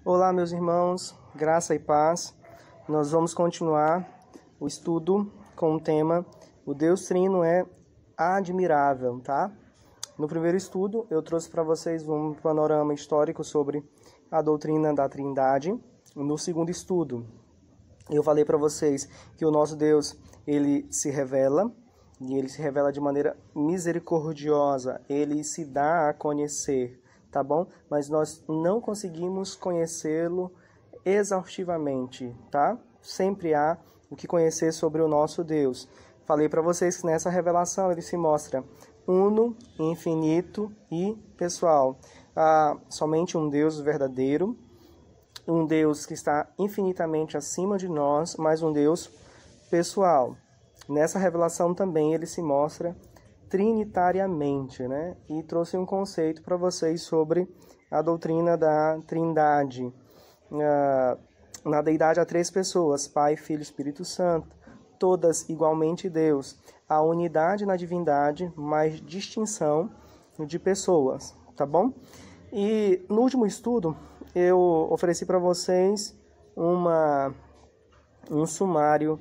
Olá, meus irmãos, graça e paz. Nós vamos continuar o estudo com o tema O Deus Trino é admirável, tá? No primeiro estudo, eu trouxe para vocês um panorama histórico sobre a doutrina da Trindade. No segundo estudo, eu falei para vocês que o nosso Deus, ele se revela, e ele se revela de maneira misericordiosa, ele se dá a conhecer, tá bom? Mas nós não conseguimos conhecê-lo exaustivamente, tá? Sempre há o que conhecer sobre o nosso Deus. Falei para vocês que nessa revelação ele se mostra uno, infinito e pessoal. Há somente um Deus verdadeiro, um Deus que está infinitamente acima de nós, mas um Deus pessoal. Nessa revelação também ele se mostra trinitariamente, né? E trouxe um conceito para vocês sobre a doutrina da Trindade. Na deidade há três pessoas, Pai, Filho e Espírito Santo, todas igualmente Deus. A unidade na divindade, mas distinção de pessoas, tá bom? E no último estudo, eu ofereci para vocês um sumário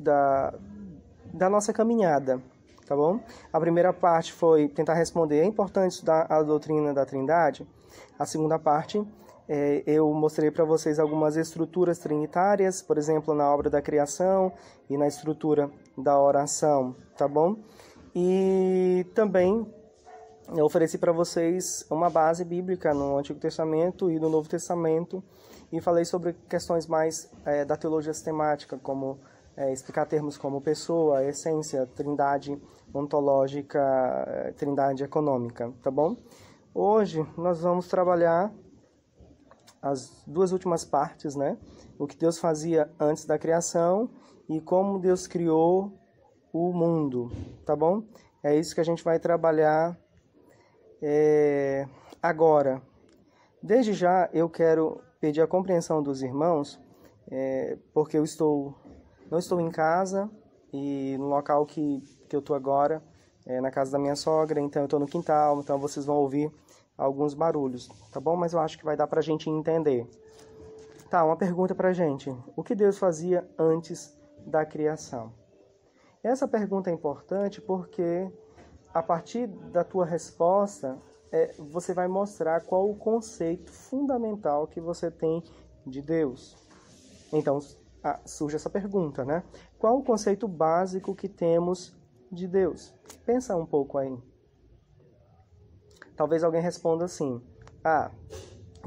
da nossa caminhada, tá bom? A primeira parte foi tentar responder: é importante estudar a doutrina da Trindade? A segunda parte, eu mostrei para vocês algumas estruturas trinitárias, por exemplo, na obra da criação e na estrutura da oração, tá bom? E também eu ofereci para vocês uma base bíblica no Antigo Testamento e no Novo Testamento e falei sobre questões mais da teologia sistemática, como explicar termos como pessoa, essência, trindade ontológica, trindade econômica, tá bom? Hoje nós vamos trabalhar as duas últimas partes, né? O que Deus fazia antes da criação e como Deus criou o mundo, tá bom? É isso que a gente vai trabalhar agora. Desde já eu quero pedir a compreensão dos irmãos, porque eu não estou em casa e no local que eu estou agora, na casa da minha sogra, então eu estou no quintal, então vocês vão ouvir alguns barulhos, tá bom? Mas eu acho que vai dar pra gente entender. Tá, uma pergunta pra gente. O que Deus fazia antes da criação? Essa pergunta é importante porque a partir da tua resposta, você vai mostrar qual o conceito fundamental que você tem de Deus. Então, surge essa pergunta, né? Qual o conceito básico que temos de Deus? Pensa um pouco aí. Talvez alguém responda assim: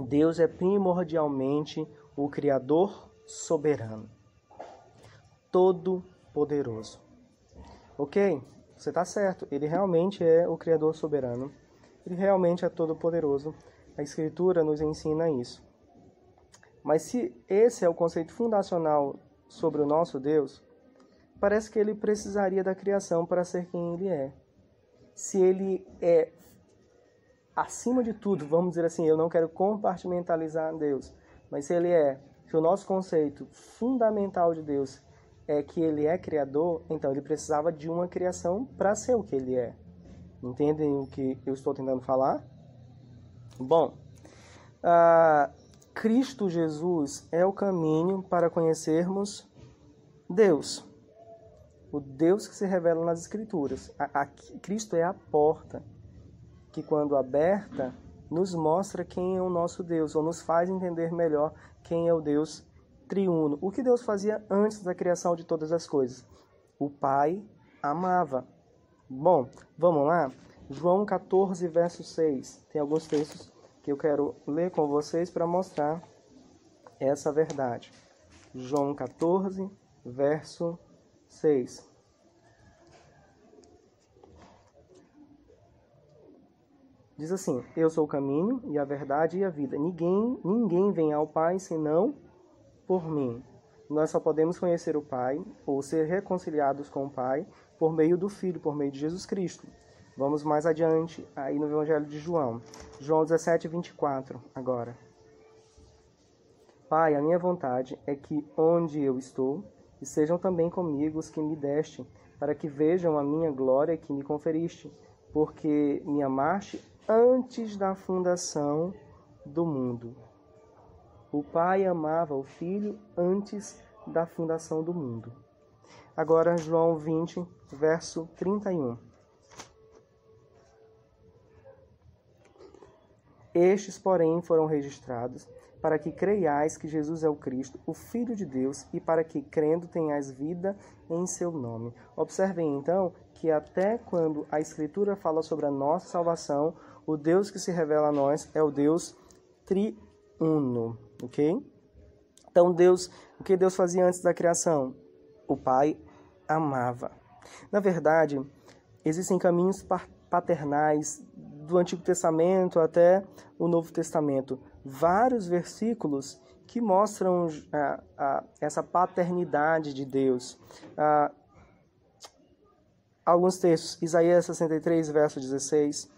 Deus é primordialmente o Criador soberano, todo-poderoso. Ok? Você está certo, ele realmente é o Criador soberano, ele realmente é todo-poderoso. A Escritura nos ensina isso. Mas se esse é o conceito fundacional sobre o nosso Deus, parece que ele precisaria da criação para ser quem ele é. Se ele é acima de tudo, vamos dizer assim, eu não quero compartimentalizar Deus, mas se o nosso conceito fundamental de Deus é que ele é criador, então ele precisava de uma criação para ser o que ele é. Entendem o que eu estou tentando falar? Bom, Cristo Jesus é o caminho para conhecermos Deus. O Deus que se revela nas Escrituras. Cristo é a porta que, quando aberta, nos mostra quem é o nosso Deus, ou nos faz entender melhor quem é o Deus triuno. O que Deus fazia antes da criação de todas as coisas? O Pai amava. Bom, vamos lá? João 14, verso 6. Tem alguns textos que eu quero ler com vocês para mostrar essa verdade. João 14, verso 6. Diz assim: eu sou o caminho e a verdade e a vida. Ninguém vem ao Pai senão por mim. Nós só podemos conhecer o Pai ou ser reconciliados com o Pai por meio do Filho, por meio de Jesus Cristo. Vamos mais adiante aí no Evangelho de João. João 17, 24 agora. Pai, a minha vontade é que onde eu estou, estejam também comigo os que me deste, para que vejam a minha glória que me conferiste, porque me amaste antes da fundação do mundo. O Pai amava o Filho antes da fundação do mundo. Agora, João 20, verso 31. Estes, porém, foram registrados para que creiais que Jesus é o Cristo, o Filho de Deus, e para que, crendo, tenhais vida em seu nome. Observem, então, que até quando a Escritura fala sobre a nossa salvação, o Deus que se revela a nós é o Deus triuno, ok? Então, o que Deus fazia antes da criação? O Pai amava. Na verdade, existem caminhos paternais do Antigo Testamento até o Novo Testamento. Vários versículos que mostram essa paternidade de Deus. Alguns textos, Isaías 63, verso 16,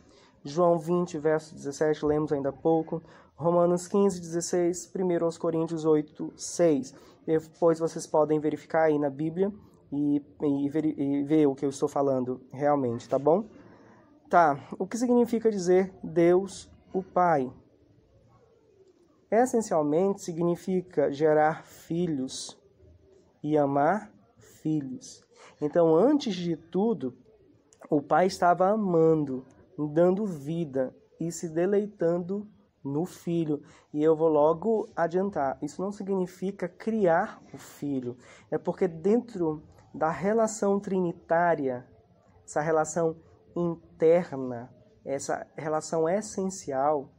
João 20, verso 17, lemos ainda há pouco, Romanos 15, 16, 1 Coríntios 8, 6. Depois vocês podem verificar aí na Bíblia e ver o que eu estou falando realmente, tá bom? Tá, o que significa dizer Deus, o Pai? Essencialmente significa gerar filhos e amar filhos. Então, antes de tudo, o Pai estava amando, dando vida e se deleitando no Filho. E eu vou logo adiantar, isso não significa criar o Filho. É porque dentro da relação trinitária, essa relação interna, essa relação essencial,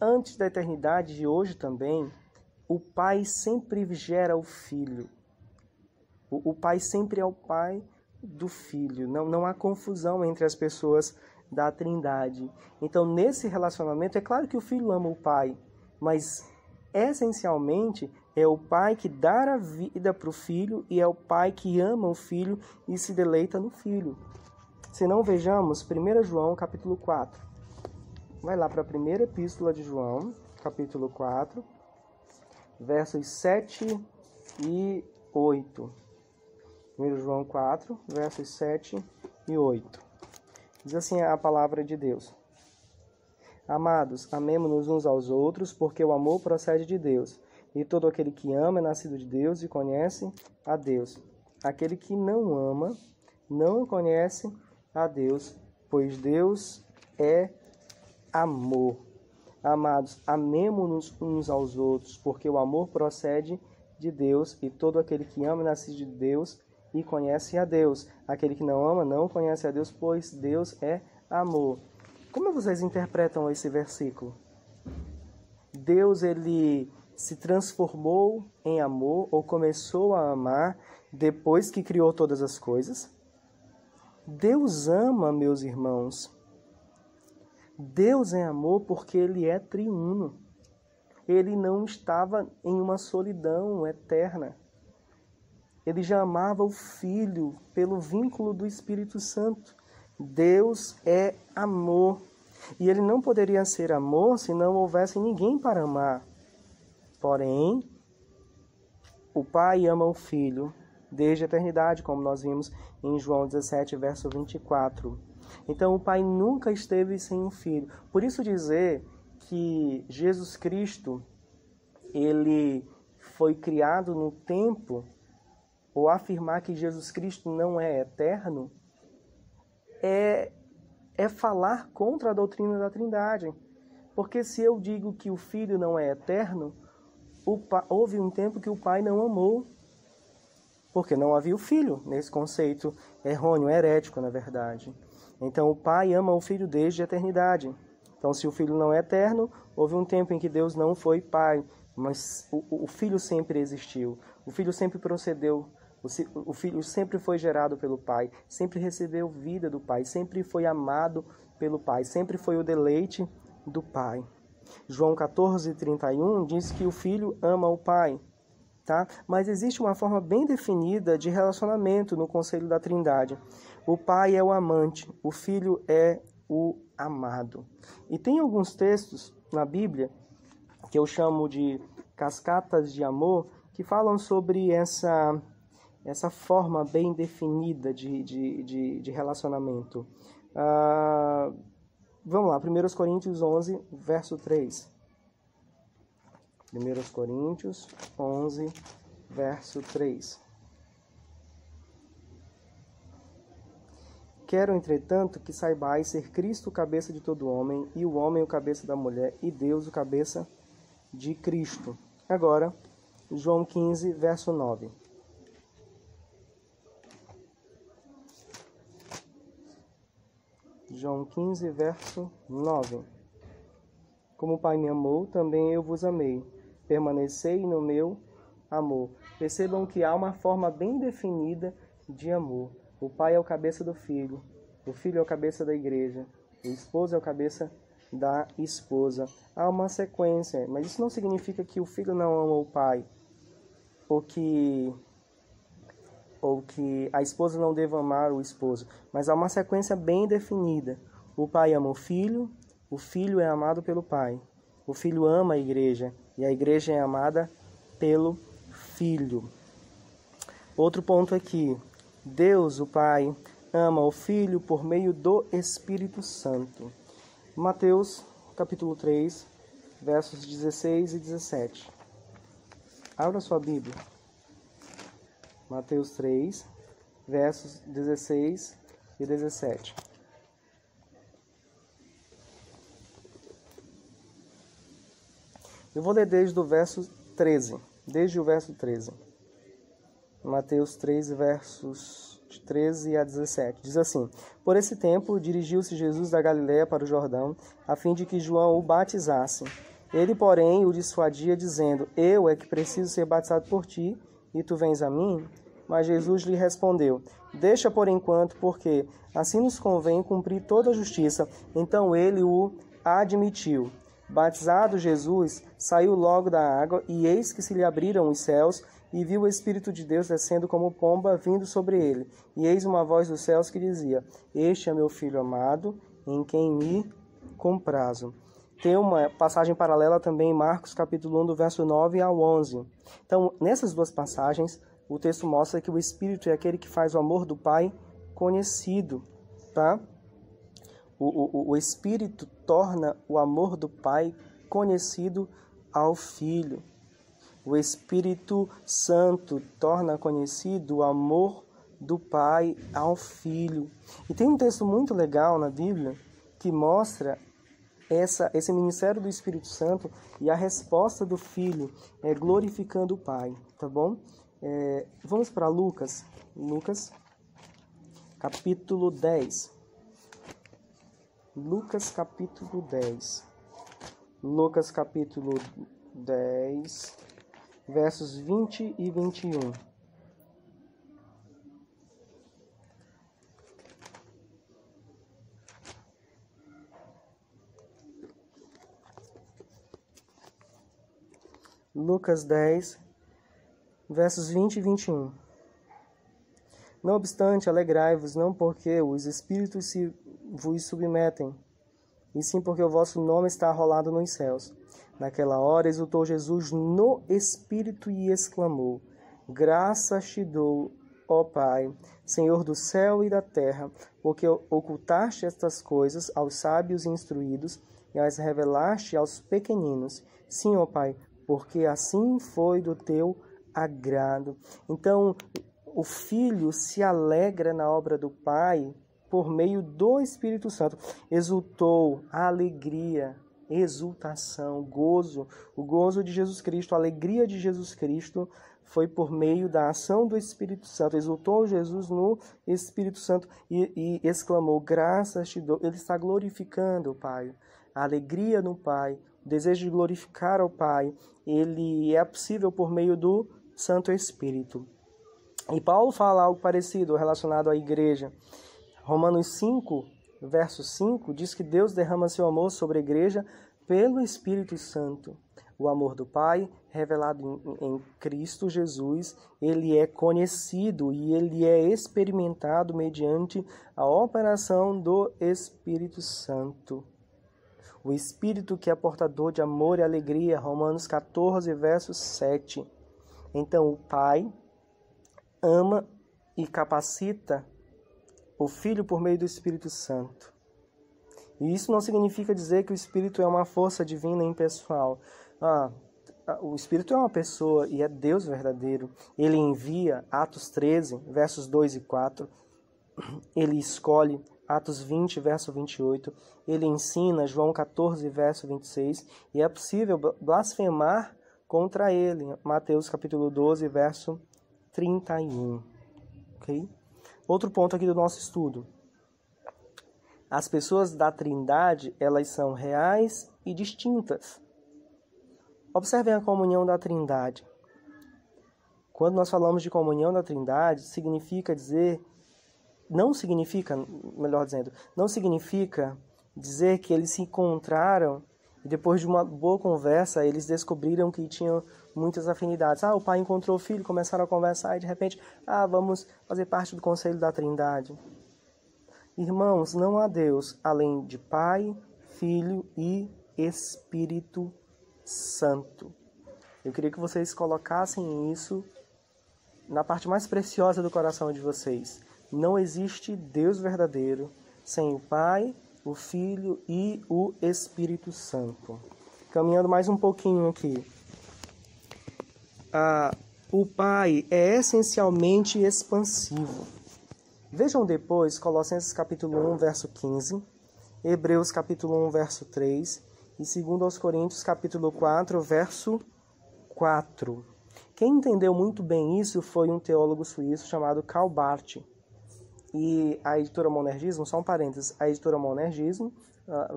antes da eternidade e hoje também, o Pai sempre gera o Filho. O Pai sempre é o Pai do Filho. Não há confusão entre as pessoas da Trindade. Então, nesse relacionamento, é claro que o Filho ama o Pai, mas essencialmente é o Pai que dá a vida para o Filho e é o Pai que ama o Filho e se deleita no Filho. Se não, vejamos 1 João, capítulo 4. Vai lá para a primeira epístola de João, capítulo 4, versos 7 e 8. 1 João 4, versos 7 e 8. Diz assim a palavra de Deus. Amados, amemo-nos uns aos outros, porque o amor procede de Deus. E todo aquele que ama é nascido de Deus e conhece a Deus. Aquele que não ama não conhece a Deus, pois Deus é amor. Amados, amemo-nos uns aos outros, porque o amor procede de Deus, e todo aquele que ama é nascido de Deus e conhece a Deus. Aquele que não ama não conhece a Deus, pois Deus é amor. Como vocês interpretam esse versículo? Deus, ele se transformou em amor ou começou a amar depois que criou todas as coisas? Deus ama, meus irmãos. Deus é amor porque ele é triuno. Ele não estava em uma solidão eterna. Ele já amava o Filho pelo vínculo do Espírito Santo. Deus é amor. E ele não poderia ser amor se não houvesse ninguém para amar. Porém, o Pai ama o Filho desde a eternidade, como nós vimos em João 17, verso 24. Então, o Pai nunca esteve sem o Filho. Por isso dizer que Jesus Cristo, ele foi criado no tempo, ou afirmar que Jesus Cristo não é eterno, é falar contra a doutrina da Trindade. Porque se eu digo que o Filho não é eterno, houve um tempo que o Pai não amou, porque não havia o Filho, nesse conceito errôneo, herético, na verdade. Então, o Pai ama o Filho desde a eternidade. Então, se o Filho não é eterno, houve um tempo em que Deus não foi Pai, mas o Filho sempre existiu. O Filho sempre procedeu, o Filho sempre foi gerado pelo Pai, sempre recebeu vida do Pai, sempre foi amado pelo Pai, sempre foi o deleite do Pai. João 14, 31 diz que o Filho ama o Pai. Tá? Mas existe uma forma bem definida de relacionamento no conceito da Trindade. O Pai é o amante, o Filho é o amado. E tem alguns textos na Bíblia, que eu chamo de cascatas de amor, que falam sobre essa forma bem definida de relacionamento. Vamos lá, 1 Coríntios 11, verso 3. 1 Coríntios 11, verso 3. Quero, entretanto, que saibais ser Cristo o cabeça de todo homem, e o homem o cabeça da mulher, e Deus o cabeça de Cristo. Agora, João 15, verso 9. João 15, verso 9. Como o Pai me amou, também eu vos amei. Permanecei no meu amor. Percebam que há uma forma bem definida de amor. O pai é o cabeça do filho, o filho é o cabeça da igreja, o esposo é o cabeça da esposa. Há uma sequência, mas isso não significa que o filho não ama o pai, ou que a esposa não deva amar o esposo. Mas há uma sequência bem definida. O pai ama o filho é amado pelo pai, o filho ama a igreja, e a igreja é amada pelo filho. Outro ponto aqui, Deus, o Pai, ama o Filho por meio do Espírito Santo. Mateus, capítulo 3, versos 16 e 17. Abra sua Bíblia. Mateus 3, versos 16 e 17. Eu vou ler desde o verso 13. Desde o verso 13. Mateus 3, versos de 13 a 17. Diz assim: Por esse tempo, dirigiu-se Jesus da Galiléia para o Jordão, a fim de que João o batizasse. Ele, porém, o dissuadia, dizendo: Eu é que preciso ser batizado por ti, e tu vens a mim? Mas Jesus lhe respondeu: Deixa por enquanto, porque assim nos convém cumprir toda a justiça. Então ele o admitiu. Batizado Jesus, saiu logo da água, e eis que se lhe abriram os céus, e viu o Espírito de Deus descendo como pomba vindo sobre ele. E eis uma voz dos céus que dizia: Este é meu Filho amado, em quem me comprazo. Tem uma passagem paralela também em Marcos, capítulo 1, do verso 9 ao 11. Então, nessas duas passagens, o texto mostra que o Espírito é aquele que faz o amor do Pai conhecido, tá? O Espírito torna o amor do Pai conhecido ao Filho. O Espírito Santo torna conhecido o amor do Pai ao Filho. E tem um texto muito legal na Bíblia que mostra esse ministério do Espírito Santo e a resposta do Filho glorificando o Pai, tá bom? Vamos para Lucas, capítulo 10. Lucas, capítulo 10. Lucas, capítulo 10, versos 20 e 21. Lucas 10, versos 20 e 21. Não obstante, alegrai-vos, não porque os espíritos se vos submetem, e sim porque o vosso nome está arrolado nos céus. Naquela hora exultou Jesus no Espírito e exclamou: Graças te dou, ó Pai, Senhor do céu e da terra, porque ocultaste estas coisas aos sábios e instruídos e as revelaste aos pequeninos. Sim, ó Pai, porque assim foi do teu agrado. Então, o Filho se alegra na obra do Pai por meio do Espírito Santo. Exultou, a alegria, exultação, gozo, o gozo de Jesus Cristo, a alegria de Jesus Cristo foi por meio da ação do Espírito Santo. Exultou Jesus no Espírito Santo e exclamou: Graças te dou. Ele está glorificando o Pai, a alegria no Pai, o desejo de glorificar ao Pai, ele é possível por meio do Santo Espírito. E Paulo fala algo parecido relacionado à igreja. Romanos 5, verso 5, diz que Deus derrama seu amor sobre a igreja pelo Espírito Santo. O amor do Pai, revelado em Cristo Jesus, ele é conhecido e ele é experimentado mediante a operação do Espírito Santo. O Espírito que é portador de amor e alegria, Romanos 14, verso 7. Então o Pai ama e capacita o Filho por meio do Espírito Santo. E isso não significa dizer que o Espírito é uma força divina impessoal. o Espírito é uma pessoa e é Deus verdadeiro. Ele envia, Atos 13, versos 2 e 4. Ele escolhe, Atos 20, verso 28. Ele ensina, João 14, verso 26. E é possível blasfemar contra ele, Mateus capítulo 12, verso 31. Ok? Outro ponto aqui do nosso estudo. As pessoas da Trindade, elas são reais e distintas. Observem a comunhão da Trindade. Quando nós falamos de comunhão da Trindade, não significa dizer que eles se encontraram e depois de uma boa conversa, eles descobriram que tinham muitas afinidades. O pai encontrou o filho, começaram a conversar e de repente, vamos fazer parte do conselho da Trindade. Irmãos, não há Deus além de Pai, Filho e Espírito Santo. Eu queria que vocês colocassem isso na parte mais preciosa do coração de vocês. Não existe Deus verdadeiro sem o Pai, o Filho e o Espírito Santo. Caminhando mais um pouquinho aqui. O Pai é essencialmente expansivo. Vejam depois Colossenses capítulo 1, verso 15, Hebreus capítulo 1, verso 3 e 2 Coríntios capítulo 4, verso 4. Quem entendeu muito bem isso foi um teólogo suíço chamado Karl Barth. E a editora Monergismo, só um parênteses, a editora Monergismo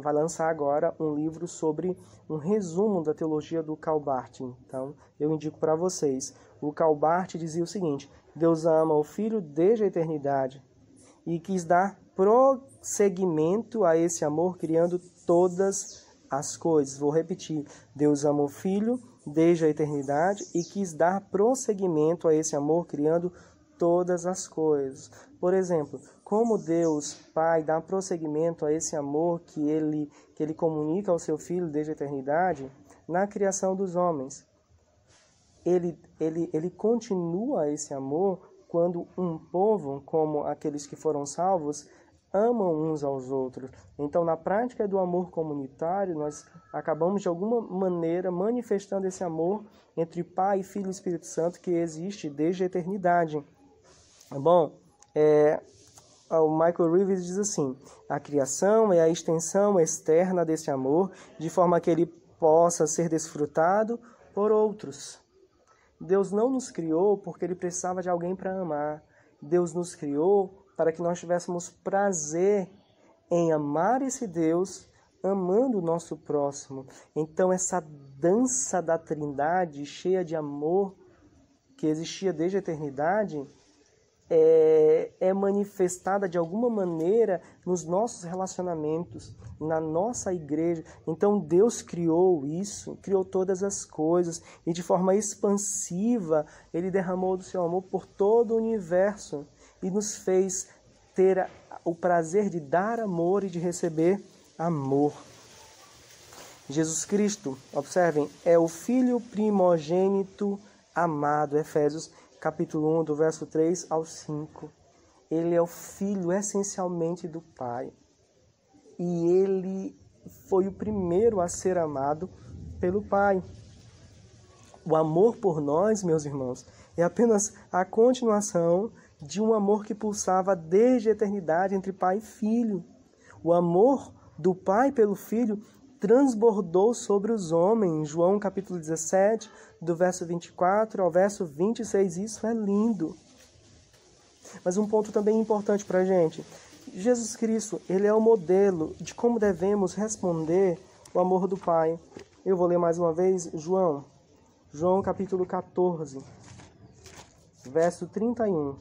vai lançar agora um livro sobre um resumo da teologia do Karl Barth. Então, eu indico para vocês. O Karl Barth dizia o seguinte: Deus ama o Filho desde a eternidade e quis dar prosseguimento a esse amor criando todas as coisas. Vou repetir. Deus ama o Filho desde a eternidade e quis dar prosseguimento a esse amor criando todas as coisas. Por exemplo, como Deus Pai dá prosseguimento a esse amor que ele comunica ao seu Filho desde a eternidade na criação dos homens. Ele continua esse amor quando um povo, como aqueles que foram salvos, amam uns aos outros. Então, na prática do amor comunitário, nós acabamos de alguma maneira manifestando esse amor entre Pai, Filho e Espírito Santo que existe desde a eternidade. Bom, o Michael Reeves diz assim: a criação é a extensão externa desse amor, de forma que ele possa ser desfrutado por outros. Deus não nos criou porque ele precisava de alguém para amar. Deus nos criou para que nós tivéssemos prazer em amar esse Deus, amando o nosso próximo. Então, essa dança da Trindade, cheia de amor, que existia desde a eternidade, é manifestada de alguma maneira nos nossos relacionamentos, na nossa igreja. Então Deus criou isso, criou todas as coisas e de forma expansiva Ele derramou do seu amor por todo o universo e nos fez ter o prazer de dar amor e de receber amor. Jesus Cristo, observem, é o Filho primogênito amado, Efésios capítulo 1, do verso 3 ao 5. Ele é o Filho essencialmente do Pai. E ele foi o primeiro a ser amado pelo Pai. O amor por nós, meus irmãos, é apenas a continuação de um amor que pulsava desde a eternidade entre Pai e Filho. O amor do Pai pelo Filho transbordou sobre os homens. João capítulo 17, do verso 24 ao verso 26. Isso é lindo. Mas um ponto também importante para a gente. Jesus Cristo, ele é o modelo de como devemos responder o amor do Pai. Eu vou ler mais uma vez João capítulo 14, verso 31.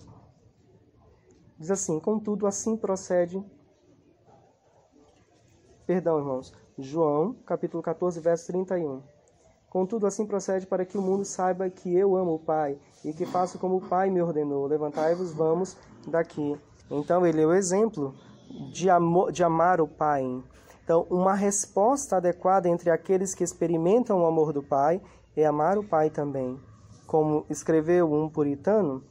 Diz assim: contudo, assim procede... Perdão, irmãos. João, capítulo 14, verso 31. Contudo, assim procede para que o mundo saiba que eu amo o Pai e que faço como o Pai me ordenou. Levantai-vos, vamos daqui. Então, ele é o exemplo de amar o Pai. Então, uma resposta adequada entre aqueles que experimentam o amor do Pai é amar o Pai também. Como escreveu um puritano,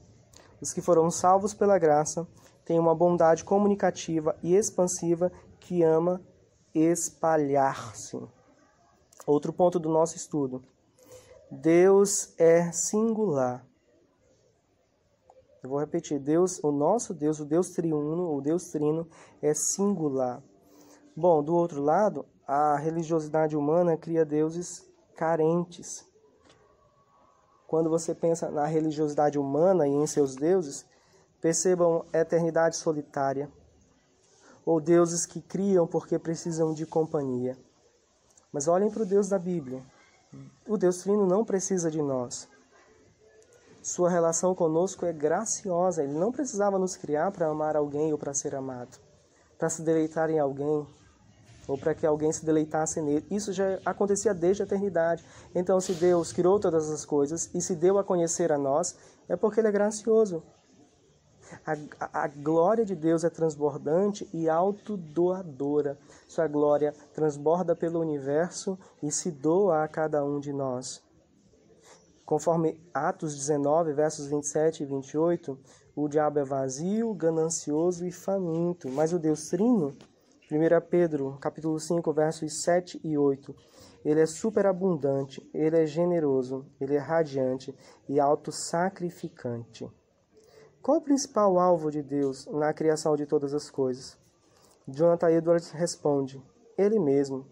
os que foram salvos pela graça têm uma bondade comunicativa e expansiva que ama espalhar-se. Outro ponto do nosso estudo. Deus é singular. Eu vou repetir, o nosso Deus, o Deus triuno, o Deus trino é singular. Bom, do outro lado, a religiosidade humana cria deuses carentes. Quando você pensa na religiosidade humana e em seus deuses, percebam a eternidade solitária, ou deuses que criam porque precisam de companhia. Mas olhem para o Deus da Bíblia. O Deus Trino não precisa de nós. Sua relação conosco é graciosa. Ele não precisava nos criar para amar alguém ou para ser amado, para se deleitar em alguém, ou para que alguém se deleitasse nele. Isso já acontecia desde a eternidade. Então, se Deus criou todas as coisas e se deu a conhecer a nós, é porque Ele é gracioso. A glória de Deus é transbordante e autodoadora. Sua glória transborda pelo universo e se doa a cada um de nós. Conforme Atos 19, versos 27 e 28, o diabo é vazio, ganancioso e faminto. Mas o Deus Trino, 1 Pedro, capítulo 5, versos 7 e 8, ele é superabundante, ele é generoso, ele é radiante e autossacrificante. Qual o principal alvo de Deus na criação de todas as coisas? Jonathan Edwards responde, Ele mesmo.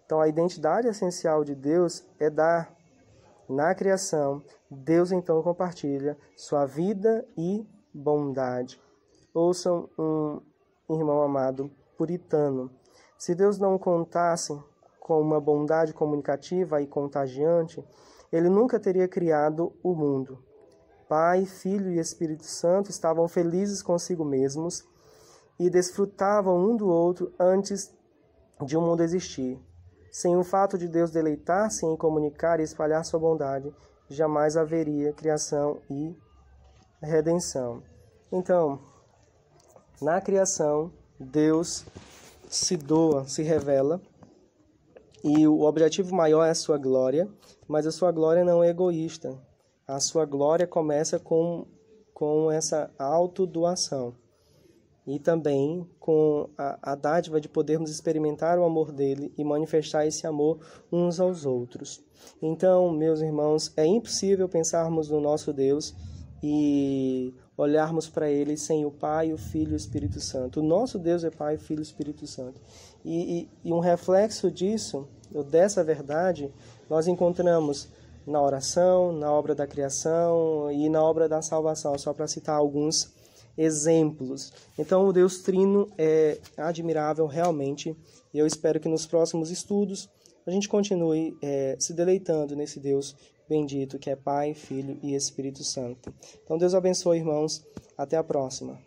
Então, a identidade essencial de Deus é dar. Na criação, Deus então compartilha sua vida e bondade. Ouçam um irmão amado puritano. Se Deus não contasse com uma bondade comunicativa e contagiante, Ele nunca teria criado o mundo. Pai, Filho e Espírito Santo estavam felizes consigo mesmos e desfrutavam um do outro antes de o mundo existir. Sem o fato de Deus deleitar-se em comunicar e espalhar sua bondade, jamais haveria criação e redenção. Então, na criação, Deus se doa, se revela, e o objetivo maior é a sua glória, mas a sua glória não é egoísta. A sua glória começa com essa autodoação e também com a dádiva de podermos experimentar o amor dele e manifestar esse amor uns aos outros. Então, meus irmãos, é impossível pensarmos no nosso Deus e olharmos para ele sem o Pai, o Filho e o Espírito Santo. O nosso Deus é Pai, Filho e Espírito Santo. E um reflexo disso, ou dessa verdade, nós encontramos na oração, na obra da criação e na obra da salvação, só para citar alguns exemplos. Então, o Deus Trino é admirável realmente, e eu espero que nos próximos estudos a gente continue se deleitando nesse Deus bendito que é Pai, Filho e Espírito Santo. Então, Deus abençoe, irmãos. Até a próxima.